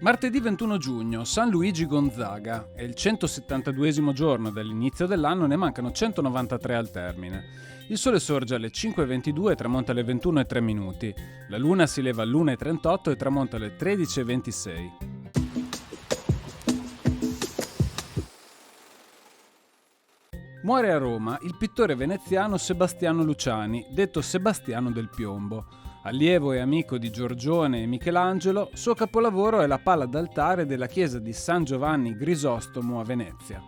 Martedì 21 giugno, San Luigi Gonzaga. È il 172esimo giorno dall'inizio dell'anno, ne mancano 193 al termine. Il sole sorge alle 5:22 e tramonta alle 21:03. La luna si leva all'1:38 e tramonta alle 13:26. Muore a Roma il pittore veneziano Sebastiano Luciani, detto Sebastiano del Piombo. Allievo e amico di Giorgione e Michelangelo, suo capolavoro è la pala d'altare della chiesa di San Giovanni Grisostomo a Venezia.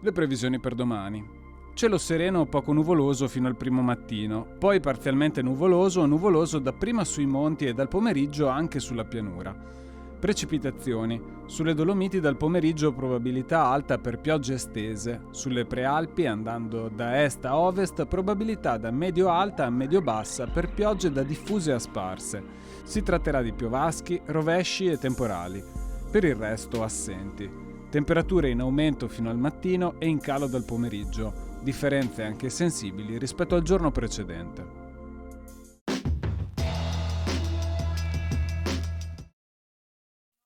Le previsioni per domani. Cielo sereno o poco nuvoloso fino al primo mattino, poi parzialmente nuvoloso o nuvoloso dapprima sui monti e dal pomeriggio anche sulla pianura. Precipitazioni. Sulle Dolomiti dal pomeriggio probabilità alta per piogge estese. Sulle prealpi, andando da est a ovest, probabilità da medio-alta a medio-bassa per piogge da diffuse a sparse. Si tratterà di piovaschi, rovesci e temporali. Per il resto assenti. Temperature in aumento fino al mattino e in calo dal pomeriggio. Differenze anche sensibili rispetto al giorno precedente.